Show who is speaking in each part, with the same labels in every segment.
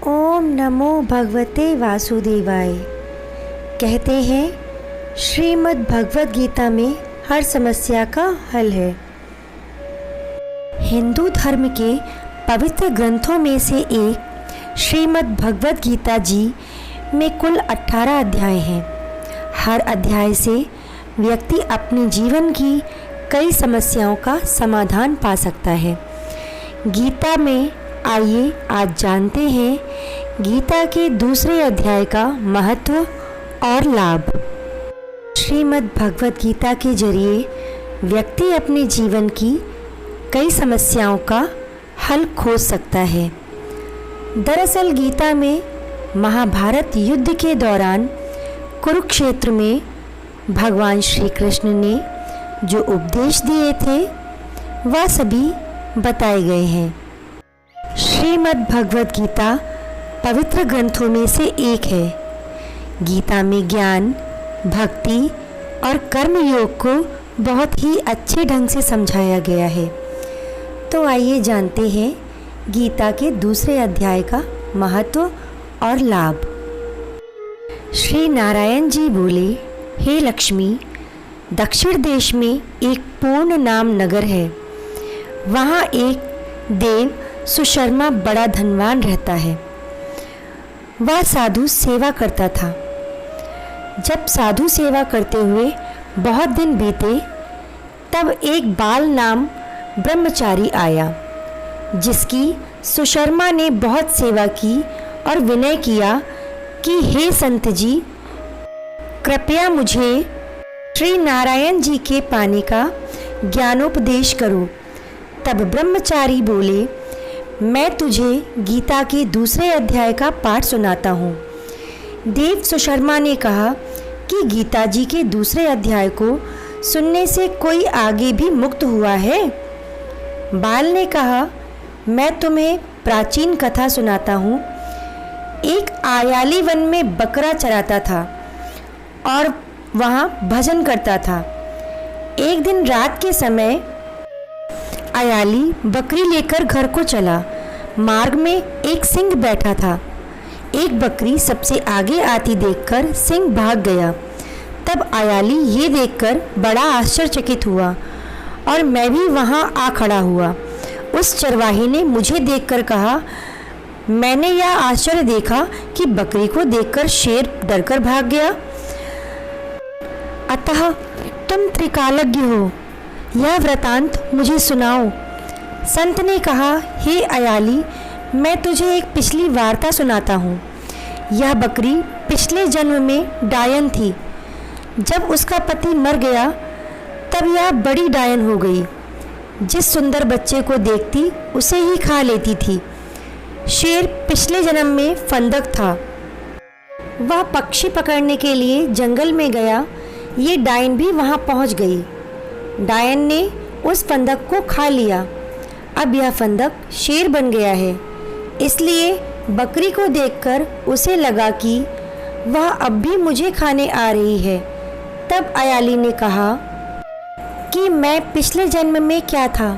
Speaker 1: ओम नमो भगवते वासुदेवाय। कहते हैं श्रीमद् भगवद गीता में हर समस्या का हल है। हिंदू धर्म के पवित्र ग्रंथों में से एक श्रीमद् भगवद गीता जी में कुल 18 अध्याय हैं। हर अध्याय से व्यक्ति अपने जीवन की कई समस्याओं का समाधान पा सकता है। गीता में आइए आज जानते हैं गीता के दूसरे अध्याय का महत्व और लाभ। श्रीमद् भगवद गीता के जरिए व्यक्ति अपने जीवन की कई समस्याओं का हल खोज सकता है। दरअसल गीता में महाभारत युद्ध के दौरान कुरुक्षेत्र में भगवान श्री कृष्ण ने जो उपदेश दिए थे वह सभी बताए गए हैं। श्रीमद् भगवद गीता पवित्र ग्रंथों में से एक है। गीता में ज्ञान, भक्ति और कर्म योग को बहुत ही अच्छे ढंग से समझाया गया है। तो आइए जानते हैं गीता के दूसरे अध्याय का महत्व और लाभ। श्री नारायण जी बोले, हे लक्ष्मी, दक्षिण देश में एक पूर्ण नाम नगर है। वहाँ एक देव सुशर्मा बड़ा धनवान रहता है। वह साधु सेवा करता था। जब साधु सेवा करते हुए बहुत दिन बीते तब एक बाल नाम ब्रह्मचारी आया, जिसकी सुशर्मा ने बहुत सेवा की और विनय किया कि हे संत जी, कृपया मुझे श्री नारायण जी के पाने का ज्ञानोपदेश करो। तब ब्रह्मचारी बोले, मैं तुझे गीता के दूसरे अध्याय का पाठ सुनाता हूँ। देव सुशर्मा ने कहा कि गीता जी के दूसरे अध्याय को सुनने से कोई आगे भी मुक्त हुआ है? बाल ने कहा, मैं तुम्हें प्राचीन कथा सुनाता हूँ। एक आयाली वन में बकरा चराता था और वहाँ भजन करता था। एक दिन रात के समय आयाली बकरी लेकर घर को चला। मार्ग में एक सिंह बैठा था। एक बकरी सबसे आगे आती देखकर सिंह भाग गया। तब आयाली ये देखकर बड़ा आश्चर्यचकित हुआ और मैं भी वहाँ आ खड़ा हुआ। उस चरवाहे ने मुझे देखकर कहा, मैंने यह आश्चर्य देखा कि बकरी को देखकर शेर डरकर भाग गया। अतः तुम त्रिकालज्ञ हो, यह वृतांत मुझे सुनाओ। संत ने कहा, हे अयाली, मैं तुझे एक पिछली वार्ता सुनाता हूँ। यह बकरी पिछले जन्म में डायन थी। जब उसका पति मर गया तब यह बड़ी डायन हो गई। जिस सुंदर बच्चे को देखती उसे ही खा लेती थी। शेर पिछले जन्म में फंदक था। वह पक्षी पकड़ने के लिए जंगल में गया। ये डायन भी वहाँ पहुँच गई। डायन ने उस फंदक को खा लिया। अब यह फंदक शेर बन गया है। इसलिए बकरी को देखकर उसे लगा कि वह अब भी मुझे खाने आ रही है। तब अयाली ने कहा कि मैं पिछले जन्म में क्या था?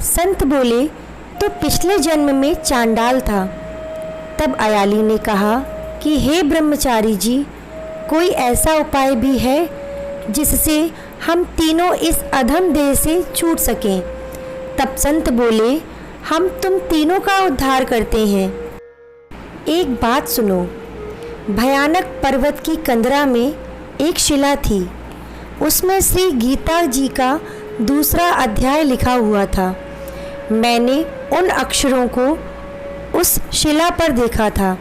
Speaker 1: संत बोले, तो पिछले जन्म में चांडाल था। तब अयाली ने कहा कि हे ब्रह्मचारी जी, कोई ऐसा उपाय भी है जिससे हम तीनों इस अधम देह से छूट सकें? तब संत बोले, हम तुम तीनों का उद्धार करते हैं। एक बात सुनो। भयानक पर्वत की कंदरा में एक शिला थी। उसमें श्री गीता जी का दूसरा अध्याय लिखा हुआ था। मैंने उन अक्षरों को उस शिला पर देखा था।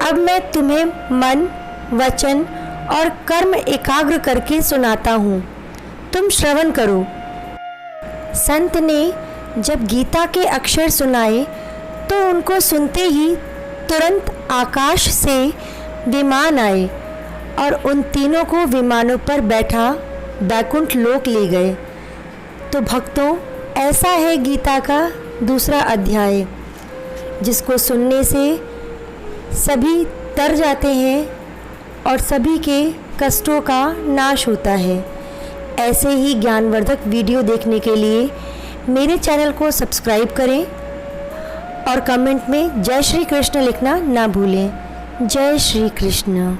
Speaker 1: अब मैं तुम्हें मन, वचन और कर्म एकाग्र करके सुनाता हूँ। तुम श्रवण करो। संत ने जब गीता के अक्षर सुनाए तो उनको सुनते ही तुरंत आकाश से विमान आए और उन तीनों को विमानों पर बैठा बैकुंठ लोक ले गए। तो भक्तों, ऐसा है गीता का दूसरा अध्याय, जिसको सुनने से सभी तर जाते हैं और सभी के कष्टों का नाश होता है। ऐसे ही ज्ञानवर्धक वीडियो देखने के लिए मेरे चैनल को सब्सक्राइब करें और कमेंट में जय श्री कृष्ण लिखना ना भूलें। जय श्री कृष्ण।